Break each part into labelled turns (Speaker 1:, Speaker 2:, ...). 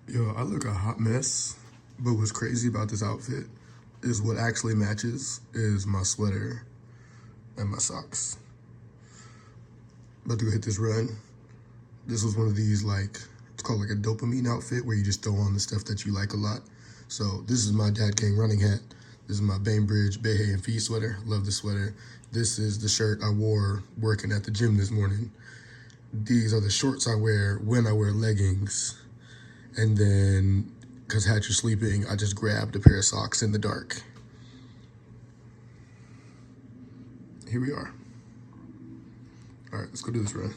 Speaker 1: Yo, I look a hot mess, but what's crazy about this outfit is what actually matches is my sweater and my socks. About to go hit this run. This was one of these, like, it's called like a dopamine outfit where you just throw on the stuff that you like a lot. So this is my Dad King running hat. This is my Bainbridge Behe and Fee sweater. Love the sweater. This is the shirt I wore working at the gym this morning. These are the shorts I wear when I wear leggings. And then, because Hatcher's sleeping, I just grabbed a pair of socks in the dark. Here we are. All right, let's go do this run.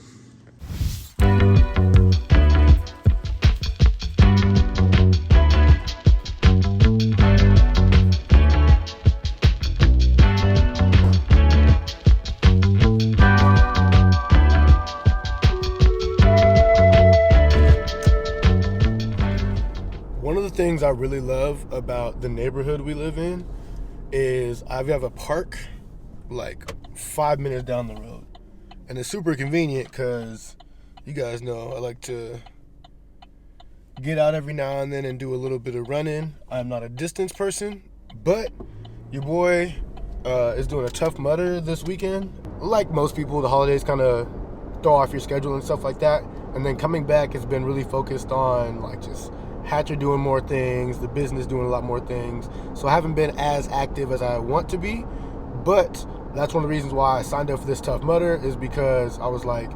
Speaker 1: One of the things I really love about the neighborhood we live in is I have a park like 5 minutes down the road. And it's super convenient because you guys know I like to get out every now and then and do a little bit of running. I'm not a distance person, but your boy is doing a Tough Mudder this weekend. Like most people, the holidays kind of throw off your schedule and stuff like that. And then coming back has been really focused on like just Hatcher doing more things, the business doing a lot more things. So I haven't been as active as I want to be, but that's one of the reasons why I signed up for this Tough Mudder is because I was like,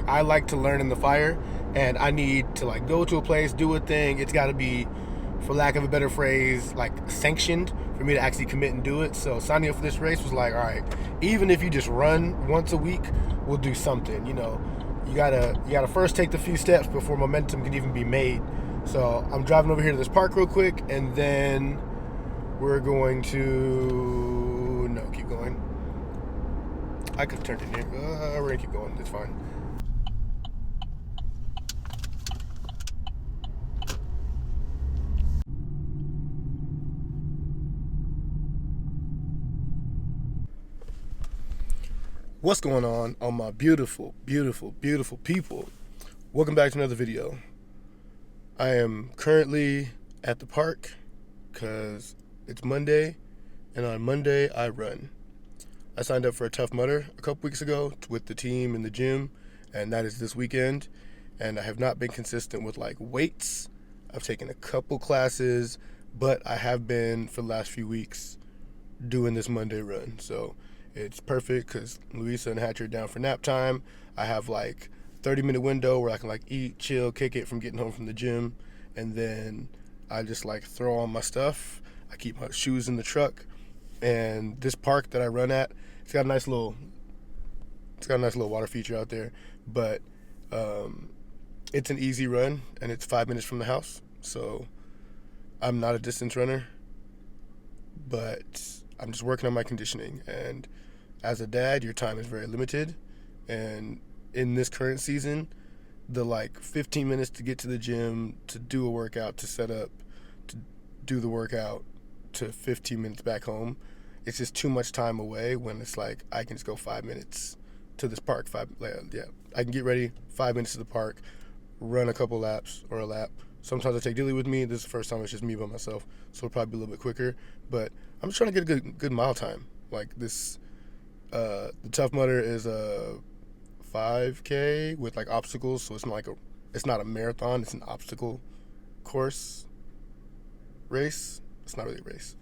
Speaker 1: I like to learn in the fire and I need to like go to a place, do a thing. It's got to be, for lack of a better phrase, like sanctioned for me to actually commit and do it. So signing up for this race was like, all right, even if you just run once a week, we'll do something. You know, you gotta first take the few steps before momentum can even be made. So I'm driving over here to this park real quick, and then we're going to, no, keep going. I could have turned in here. We're gonna keep going, it's fine. What's going on my beautiful, beautiful, beautiful people? Welcome back to another video. I am currently at the park because it's Monday, and on Monday I run. I signed up for a Tough Mudder a couple weeks ago with the team in the gym, and that is this weekend. And I have not been consistent with like weights. I've taken a couple classes, but I have been for the last few weeks doing this Monday run. So it's perfect because Louisa and Hatcher are down for nap time. I have like 30-minute window where I can like eat, chill, kick it from getting home from the gym, and then I just like throw on my stuff. I keep my shoes in the truck, and this park that I run at, it's got a nice little water feature out there, but it's an easy run and it's 5 minutes from the house. So I'm not a distance runner, but I'm just working on my conditioning. And as a dad, your time is very limited, and in this current season, the like 15 minutes to get to the gym, to do a workout, to set up, to do the workout, to 15 minutes back home, it's just too much time away when it's like I can just go 5 minutes to this park. I can get ready, 5 minutes to the park, run a couple laps or a lap. Sometimes I take Dilly with me. This is the first time it's just me by myself, so it'll probably be a little bit quicker. But I'm just trying to get a good mile time. Like this, the Tough Mudder is a 5K with like obstacles, so it's not a marathon, it's an obstacle course race. It's not really a race.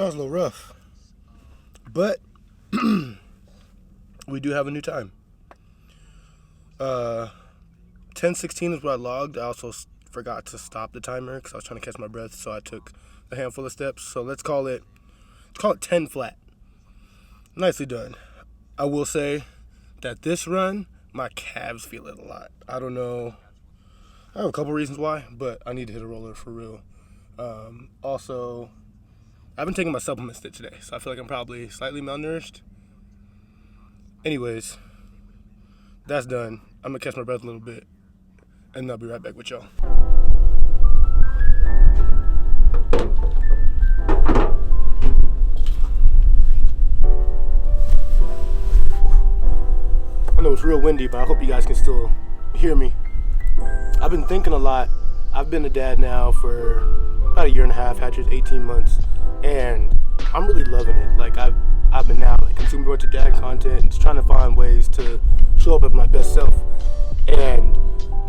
Speaker 1: was a little rough. But we do have a new time. 10:16 is what I logged. I also forgot to stop the timer because I was trying to catch my breath, so I took a handful of steps. So let's call it 10 flat. Nicely done. I will say that this run, my calves feel it a lot. I don't know. I have a couple reasons why, but I need to hit a roller for real. Also, I haven't taken my supplements today, so I feel like I'm probably slightly malnourished. Anyways, that's done. I'm gonna catch my breath a little bit, and I'll be right back with y'all. I know it's real windy, but I hope you guys can still hear me. I've been thinking a lot. I've been a dad now for about a year and a half, Hatcher's 18 months, and I'm really loving it. Like I've been now consuming a bunch of dad content and just trying to find ways to show up as my best self. And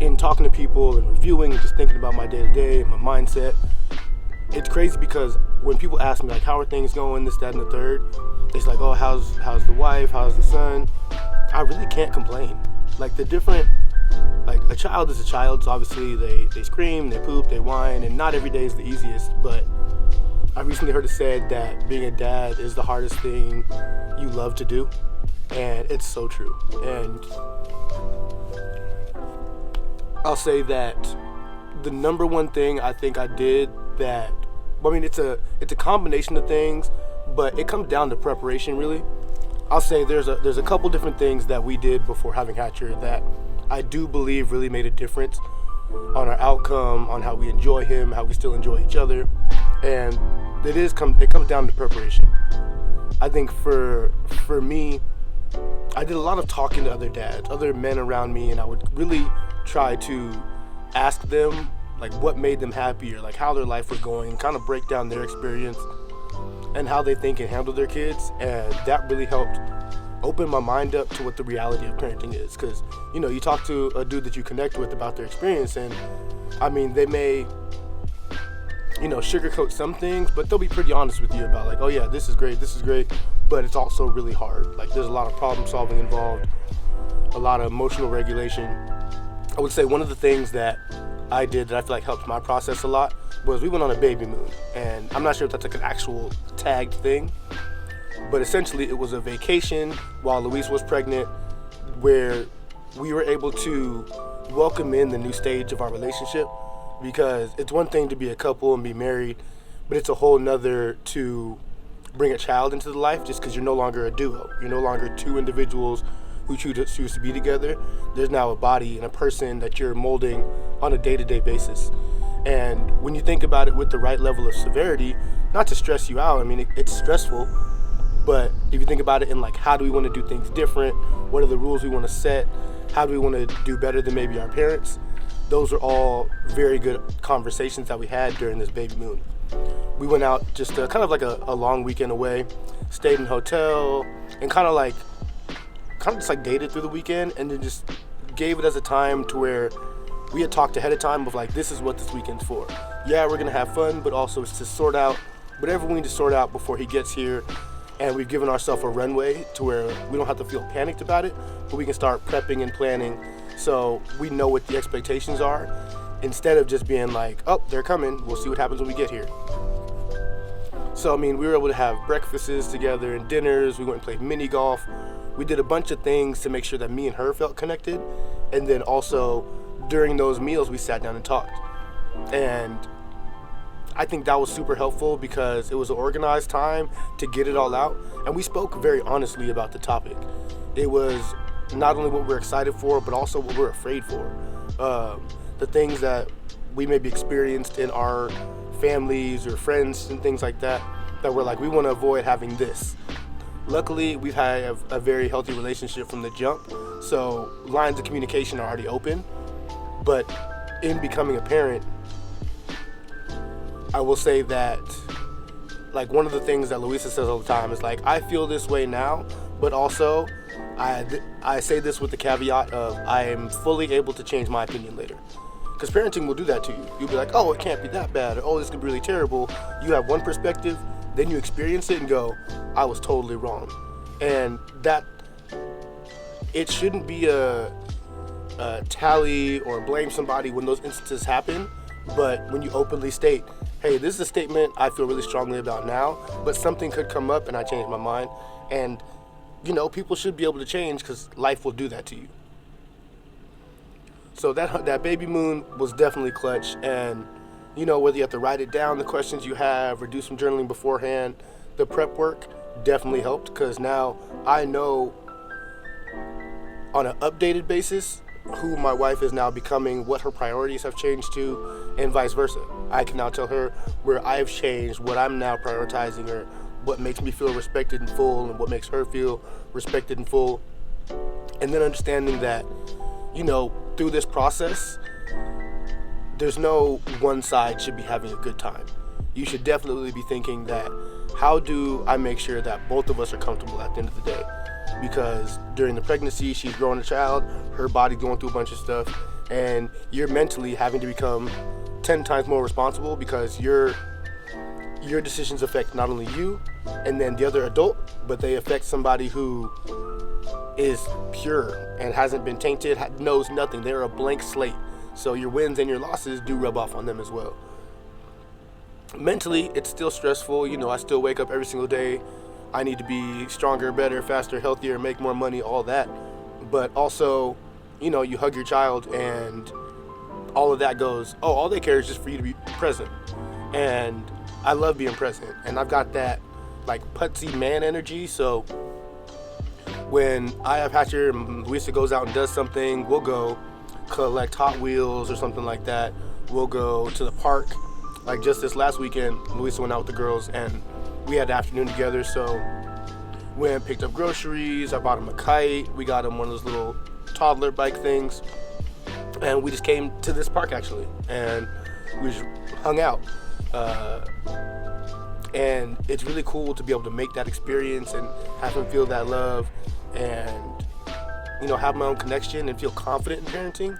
Speaker 1: in talking to people and reviewing and just thinking about my day-to-day and my mindset, it's crazy because when people ask me how are things going, this, that, and the third, it's like, oh, how's the wife, how's the son? I really can't complain. A child is a child, so obviously they scream, they poop, they whine, and not every day is the easiest, but I recently heard it said that being a dad is the hardest thing you love to do, and it's so true. And I'll say that the number one thing I think I did that, it's a combination of things, but it comes down to preparation really. I'll say there's a couple different things that we did before having Hatcher that I do believe really made a difference on our outcome, on how we enjoy him, how we still enjoy each other, and it comes down to preparation. I think for me, I did a lot of talking to other dads, other men around me, and I would really try to ask them what made them happy or how their life was going, and kind of break down their experience and how they think and handle their kids, and that really helped open my mind up to what the reality of parenting is. Because you talk to a dude that you connect with about their experience, and they may sugarcoat some things, but they'll be pretty honest with you about oh yeah, this is great, but it's also really hard. There's a lot of problem solving involved, a lot of emotional regulation. I would say one of the things that I did that I feel helped my process a lot was we went on a baby moon, and I'm not sure if that's an actual tagged thing, but essentially it was a vacation while Louise was pregnant where we were able to welcome in the new stage of our relationship, because it's one thing to be a couple and be married, but it's a whole nother to bring a child into the life, just because you're no longer a duo. You're no longer two individuals who choose to be together. There's now a body and a person that you're molding on a day-to-day basis. And when you think about it with the right level of severity, not to stress you out, it's stressful, but if you think about it in how do we want to do things different, what are the rules we want to set, how do we want to do better than maybe our parents, those are all very good conversations that we had during this baby moon. We went out just kind of a long weekend away, stayed in a hotel, and kind of just dated through the weekend, and then just gave it as a time to where we had talked ahead of time of this is what this weekend's for. Yeah, we're gonna have fun, but also it's to sort out whatever we need to sort out before he gets here, and we've given ourselves a runway to where we don't have to feel panicked about it, but we can start prepping and planning so we know what the expectations are, instead of just being oh, they're coming, we'll see what happens when we get here. So we were able to have breakfasts together and dinners. We went and played mini golf. We did a bunch of things to make sure that me and her felt connected, and then also during those meals we sat down and talked. And I think that was super helpful because it was an organized time to get it all out, and we spoke very honestly about the topic. It was not only what we're excited for, but also what we're afraid for. The things that we maybe experienced in our families or friends and things like that, that we're we want to avoid having this. Luckily, we've had a very healthy relationship from the jump, so lines of communication are already open. But in becoming a parent, I will say that one of the things that Louisa says all the time is I feel this way now, but also I say this with the caveat of I am fully able to change my opinion later. Because parenting will do that to you. You'll be oh, it can't be that bad, or oh, this could be really terrible. You have one perspective, then you experience it and go, I was totally wrong. And that, it shouldn't be a tally or blame somebody when those instances happen, but when you openly state, hey, this is a statement I feel really strongly about now, but something could come up and I change my mind. And, you know, people should be able to change because life will do that to you. So that baby moon was definitely clutch. And, you know, whether you have to write it down, the questions you have, or do some journaling beforehand, the prep work definitely helped, because now I know on an updated basis who my wife is now becoming, what her priorities have changed to, and vice versa. I can now tell her where I've changed, what I'm now prioritizing, or what makes me feel respected and full, and what makes her feel respected and full. And then understanding that, you know, through this process, there's no one side should be having a good time. You should definitely be thinking that, how do I make sure that both of us are comfortable at the end of the day? Because during the pregnancy, she's growing a child, her body's going through a bunch of stuff, and you're mentally having to become 10 times more responsible, because your decisions affect not only you and then the other adult, but they affect somebody who is pure and hasn't been tainted, knows nothing. They're a blank slate. So your wins and your losses do rub off on them as well. Mentally, it's still stressful. You know, I still wake up every single day. I need to be stronger, better, faster, healthier, make more money, all that. But also, you know, you hug your child and all of that goes, oh, all they care is just for you to be present. And I love being present. And I've got that like putsy man energy. So when I have Hatcher and Louisa goes out and does something, we'll go collect Hot Wheels or something like that. We'll go to the park. Like just this last weekend, Louisa went out with the girls and we had the afternoon together. So went and picked up groceries. I bought him a kite. We got him one of those little toddler bike things. And we just came to this park actually. And we just hung out. And it's really cool to be able to make that experience and have him feel that love and, you know, have my own connection and feel confident in parenting.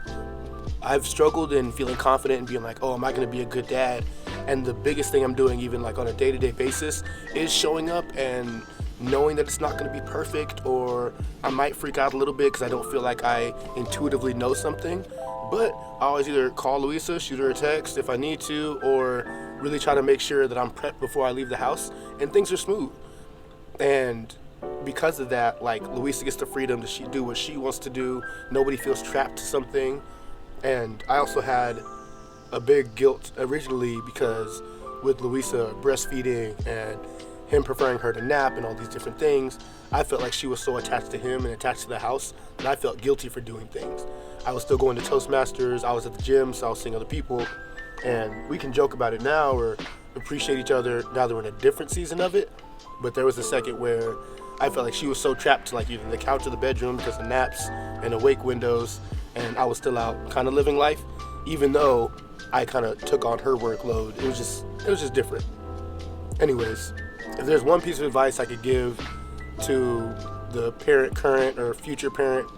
Speaker 1: I've struggled in feeling confident and being like, oh, am I going to be a good dad? And the biggest thing I'm doing, even like on a day-to-day basis, is showing up and knowing that it's not going to be perfect, or I might freak out a little bit because I don't feel like I intuitively know something. But I always either call Louisa, shoot her a text if I need to, or really try to make sure that I'm prepped before I leave the house, and things are smooth. And because of that, like, Louisa gets the freedom to do what she wants to do. Nobody feels trapped to something. And I also had a big guilt originally because with Louisa breastfeeding and him preferring her to nap and all these different things, I felt like she was so attached to him and attached to the house that I felt guilty for doing things. I was still going to Toastmasters, I was at the gym, so I was seeing other people, and we can joke about it now or appreciate each other now that we're in a different season of it. But there was a second where I felt like she was so trapped to like either the couch or the bedroom because of naps and awake windows, and I was still out kind of living life, even though I kind of took on her workload. It was just different. Anyways, if there's one piece of advice I could give to the parent, current or future parent,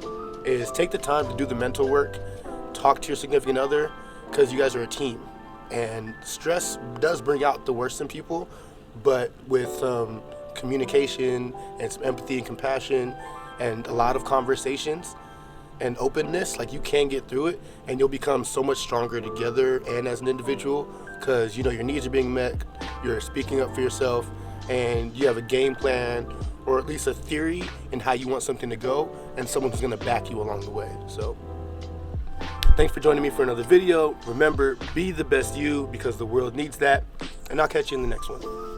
Speaker 1: is take the time to do the mental work, talk to your significant other, because you guys are a team. And stress does bring out the worst in people, but with communication and some empathy and compassion and a lot of conversations and openness, like, you can get through it, and you'll become so much stronger together and as an individual, because you know your needs are being met, you're speaking up for yourself, and you have a game plan or at least a theory in how you want something to go, and someone who's going to back you along the way. So thanks for joining me for another video. Remember, be the best you, because the world needs that, and I'll catch you in the next one.